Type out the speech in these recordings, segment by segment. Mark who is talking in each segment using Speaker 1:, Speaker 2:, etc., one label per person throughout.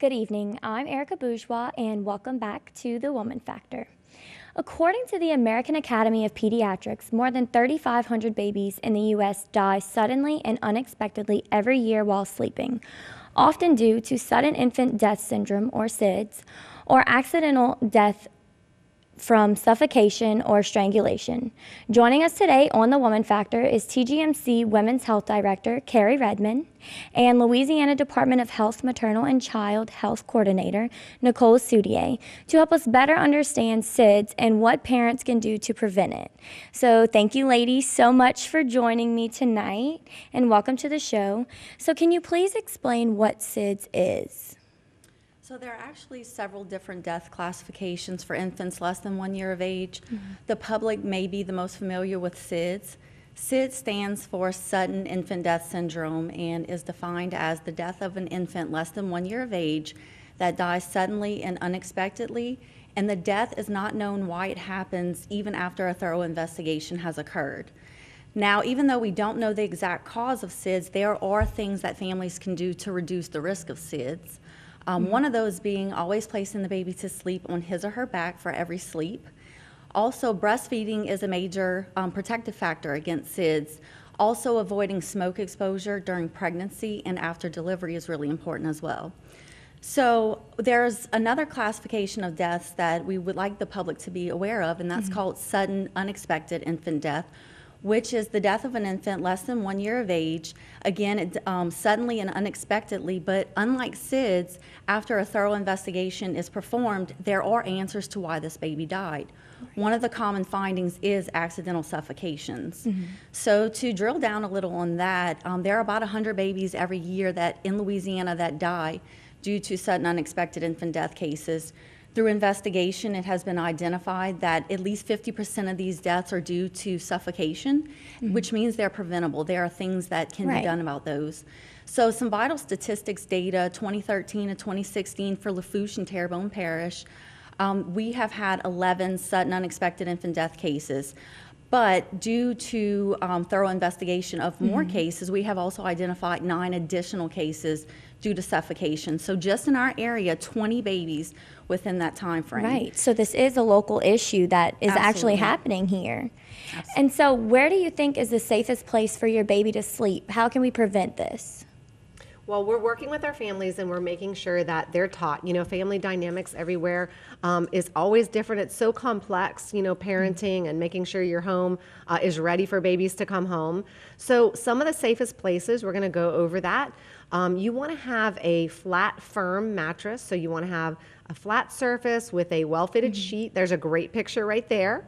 Speaker 1: Good evening. I'm Erica Bourgeois, and welcome back to The Woman Factor. According to the American Academy of Pediatrics, more than 3,500 babies in the U.S. die suddenly and unexpectedly every year while sleeping, often due to sudden infant death syndrome, or SIDS, or accidental death from suffocation or strangulation. Joining us today on The Woman Factor is TGMC Women's Health Director Kerrie Redmond and Louisiana Department of Health Maternal and Child Health Coordinator Nicole Soudelier to help us better understand SIDS and what parents can do to prevent it. So thank you ladies so much for joining me tonight and welcome to the show. So can you please explain what SIDS is?
Speaker 2: So there are actually several different death classifications for infants less than 1 year of age. The public may be the most familiar with SIDS. SIDS stands for Sudden Infant Death Syndrome and is defined as the death of an infant less than 1 year of age that dies suddenly and unexpectedly, and the death is not known why it happens even after a thorough investigation has occurred. Now, even though we don't know the exact cause of SIDS, there are things that families can do to reduce the risk of SIDS. One of those being always placing the baby to sleep on his or her back for every sleep. Also, breastfeeding is a major protective factor against SIDS. Also, avoiding smoke exposure during pregnancy and after delivery is really important as well. So there's another classification of deaths that we would like the public to be aware of, and that's called sudden unexpected infant death, which is the death of an infant less than 1 year of age, again, suddenly and unexpectedly, but unlike SIDS, after a thorough investigation is performed, there are answers to why this baby died. One of the common findings is accidental suffocations. So to drill down a little on that, there are about 100 babies every year that in Louisiana that die due to sudden unexpected infant death cases. Through investigation, it has been identified that at least 50% of these deaths are due to suffocation, which means they're preventable. There are things that can be done about those. So some vital statistics data, 2013 to 2016 for Lafourche and Terrebonne Parish, we have had 11 sudden unexpected infant death cases. But due to thorough investigation of more cases, we have also identified 9 additional cases due to suffocation. So just in our area, 20 babies within that time frame.
Speaker 1: Right. So this is a local issue that is actually happening here. Absolutely. And so where do you think is the safest place for your baby to sleep? How can we prevent this?
Speaker 3: Well, we're working with our families and we're making sure that they're taught. You know, family dynamics everywhere is always different. It's so complex, you know, parenting and making sure your home is ready for babies to come home. So some of the safest places, we're going to go over that. You want to have a flat, firm mattress. So you want to have a flat surface with a well-fitted sheet. There's a great picture right there.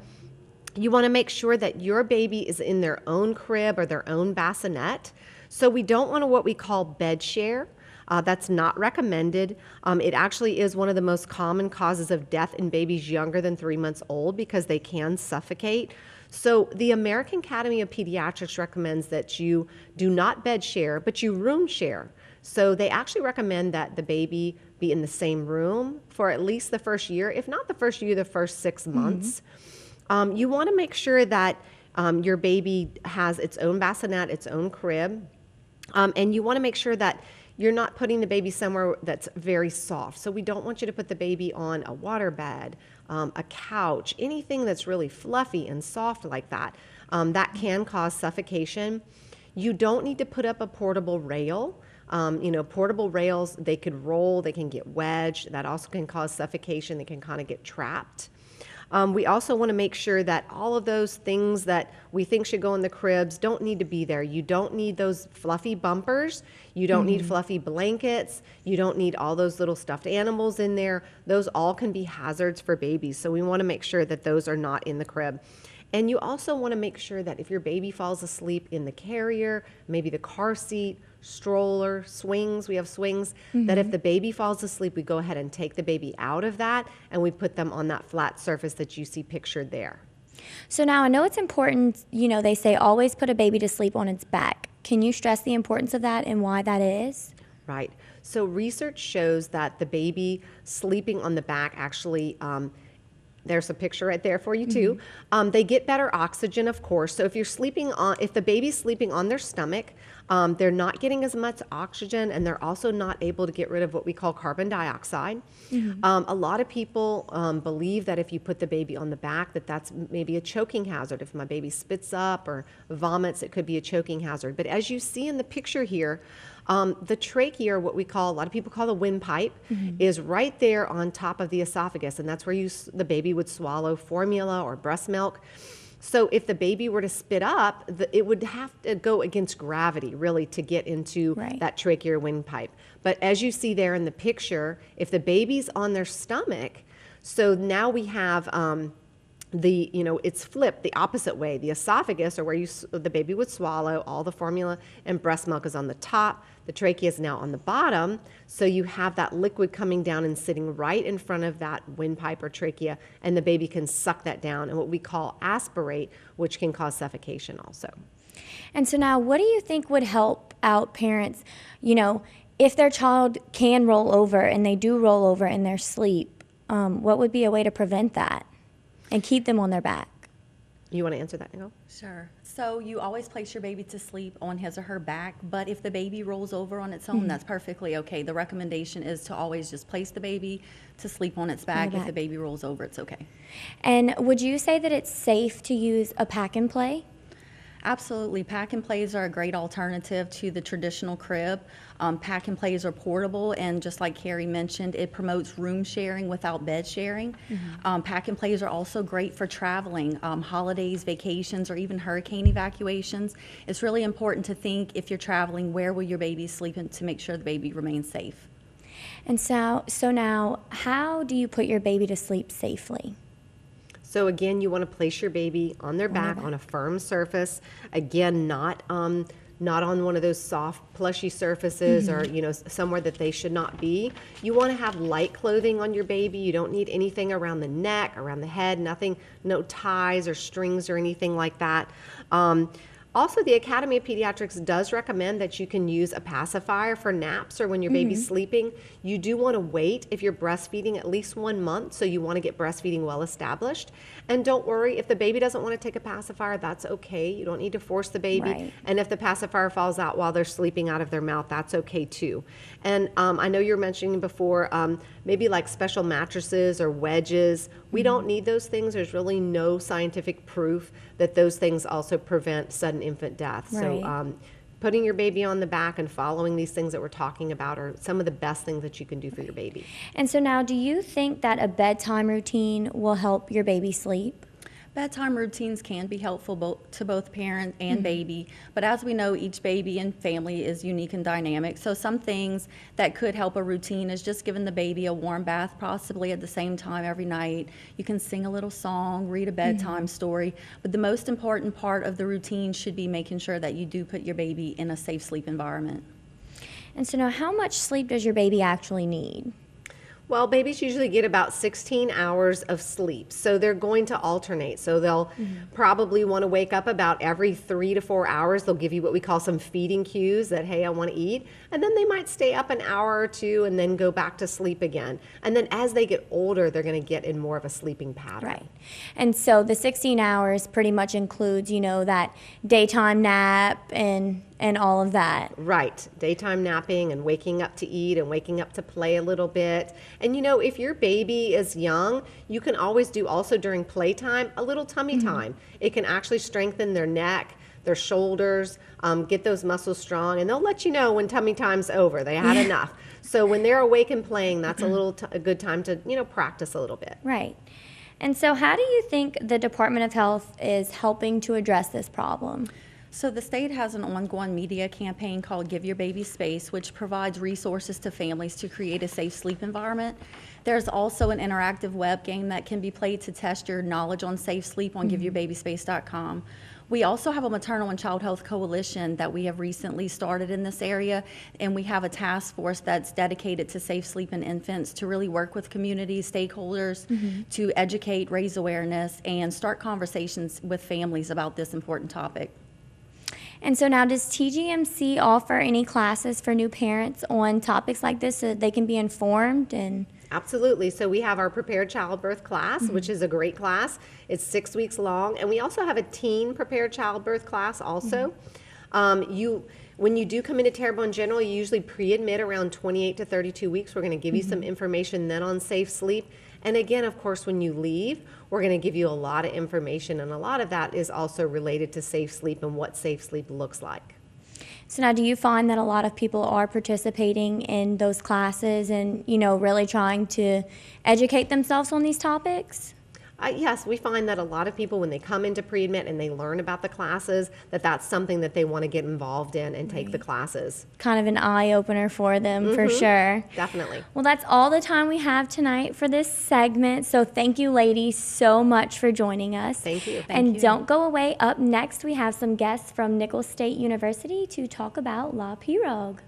Speaker 3: You want to make sure that your baby is in their own crib or their own bassinet. So we don't want what we call bed share. That's not recommended. It actually is one of the most common causes of death in babies younger than 3 months old because they can suffocate. So the American Academy of Pediatrics recommends that you do not bed share, but you room share. So they actually recommend that the baby be in the same room for at least the first year, if not the first year, the first 6 months. You want to make sure that your baby has its own bassinet, its own crib. And you want to make sure that you're not putting the baby somewhere that's very soft. So we don't want you to put the baby on a water bed, a couch, anything that's really fluffy and soft like that. That can cause suffocation. You don't need to put up a portable rail. You know, portable rails, they could roll, they can get wedged. That also can cause suffocation. They can kind of get trapped. We also want to make sure that all of those things that we think should go in the cribs don't need to be there. You don't need those fluffy bumpers. You don't need fluffy blankets. You don't need all those little stuffed animals in there. Those all can be hazards for babies. So we want to make sure that those are not in the crib. And you also want to make sure that if your baby falls asleep in the carrier, maybe the car seat, stroller, swings, we have swings, that if the baby falls asleep, we go ahead and take the baby out of that and we put them on that flat surface that you see pictured there.
Speaker 1: So now I know it's important, you know, they say always put a baby to sleep on its back. Can you stress the importance of that and why that is?
Speaker 3: Right. So research shows that the baby sleeping on the back actually there's a picture right there for you too. They get better oxygen, of course. So if you're sleeping on, if the baby's sleeping on their stomach, They're not getting as much oxygen, and they're also not able to get rid of what we call carbon dioxide. A lot of people believe that if you put the baby on the back, that's maybe a choking hazard. If my baby spits up or vomits, it could be a choking hazard. But as you see in the picture here, the trachea, or what we call, a lot of people call the windpipe, is right there on top of the esophagus, and that's where the baby would swallow formula or breast milk. So if the baby were to spit up, it would have to go against gravity, really, to get into that trachea or windpipe. But as you see there in the picture, if the baby's on their stomach, so now we have it's flipped the opposite way. The esophagus, or where the baby would swallow, all the formula and breast milk, is on the top. The trachea is now on the bottom. So you have that liquid coming down and sitting right in front of that windpipe or trachea, and the baby can suck that down, and what we call aspirate, which can cause suffocation also.
Speaker 1: And so now, what do you think would help out parents, if their child can roll over and they do roll over in their sleep, what would be a way to prevent that and keep them on their back?
Speaker 3: You want to answer that, Nicole?
Speaker 2: Sure. So you always place your baby to sleep on his or her back, but if the baby rolls over on its own, that's perfectly okay. The recommendation is to always just place the baby to sleep on its back. If the baby rolls over, it's okay.
Speaker 1: And would you say that it's safe to use a pack and play?
Speaker 2: Absolutely. Pack and plays are a great alternative to the traditional crib. Pack and plays are portable, and just like Kerrie mentioned, it promotes room sharing without bed sharing. Pack and plays are also great for traveling, holidays, vacations, or even hurricane evacuations. It's really important to think, if you're traveling, where will your baby sleep, and to make sure the baby remains safe.
Speaker 1: And so now, how do you put your baby to sleep safely?
Speaker 3: So again, you want to place your baby on their back on a firm surface. Again, not on one of those soft, plushy surfaces, or somewhere that they should not be. You want to have light clothing on your baby. You don't need anything around the neck, around the head, nothing, no ties or strings or anything like that. Also, the Academy of Pediatrics does recommend that you can use a pacifier for naps or when your baby's sleeping. You do want to wait if you're breastfeeding at least 1 month, so you want to get breastfeeding well established. And don't worry, if the baby doesn't want to take a pacifier, that's okay. You don't need to force the baby.
Speaker 1: Right.
Speaker 3: And if the pacifier falls out while they're sleeping out of their mouth, that's okay too. And I know you were mentioning before, maybe like special mattresses or wedges. We don't need those things. There's really no scientific proof that those things also prevent sudden infant death.
Speaker 1: Right.
Speaker 3: So putting your baby on the back and following these things that we're talking about are some of the best things that you can do for your baby.
Speaker 1: And so now, do you think that a bedtime routine will help your baby sleep?
Speaker 2: Bedtime routines can be helpful to both parent and baby, but as we know, each baby and family is unique and dynamic. So some things that could help a routine is just giving the baby a warm bath, possibly at the same time every night. You can sing a little song, read a bedtime story, but the most important part of the routine should be making sure that you do put your baby in a safe sleep environment.
Speaker 1: And so now, how much sleep does your baby actually need?
Speaker 3: Well, babies usually get about 16 hours of sleep, so they're going to alternate. So they'll probably want to wake up about every 3 to 4 hours. They'll give you what we call some feeding cues that, hey, I want to eat. And then they might stay up an hour or two and then go back to sleep again. And then as they get older, they're going to get in more of a sleeping pattern.
Speaker 1: Right. And so the 16 hours pretty much includes, that daytime nap and all of that.
Speaker 3: Right. Daytime napping and waking up to eat and waking up to play a little bit. And if your baby is young, you can always do also during playtime a little tummy time. It can actually strengthen their neck, their shoulders, get those muscles strong, and they'll let you know when tummy time's over. They had enough. So when they're awake and playing, that's a good time to practice a little bit.
Speaker 1: Right. And so how do you think the Department of Health is helping to address this problem?
Speaker 2: So the state has an ongoing media campaign called Give Your Baby Space, which provides resources to families to create a safe sleep environment. There's also an interactive web game that can be played to test your knowledge on safe sleep on giveyourbabyspace.com. We also have a maternal and child health coalition that we have recently started in this area, and we have a task force that's dedicated to safe sleep in infants to really work with community stakeholders to educate, raise awareness, and start conversations with families about this important topic.
Speaker 1: And so now, does TGMC offer any classes for new parents on topics like this so that they can be informed? And
Speaker 3: Absolutely. So we have our prepared childbirth class, which is a great class. It's 6 weeks long. And we also have a teen prepared childbirth class also. When you do come into Terrebonne General, you usually pre-admit around 28 to 32 weeks. We're going to give you some information then on safe sleep. And again, of course, when you leave, we're going to give you a lot of information, and a lot of that is also related to safe sleep and what safe sleep looks like.
Speaker 1: So now, do you find that a lot of people are participating in those classes and, really trying to educate themselves on these topics?
Speaker 3: Yes, we find that a lot of people, when they come into pre-admit and they learn about the classes, that's something that they want to get involved in and take the classes.
Speaker 1: Kind of an eye-opener for them, for sure.
Speaker 3: Definitely.
Speaker 1: Well, that's all the time we have tonight for this segment. So thank you, ladies, so much for joining us.
Speaker 3: Thank you.
Speaker 1: And don't go away. Up next, we have some guests from Nicole State University to talk about La Pirogue.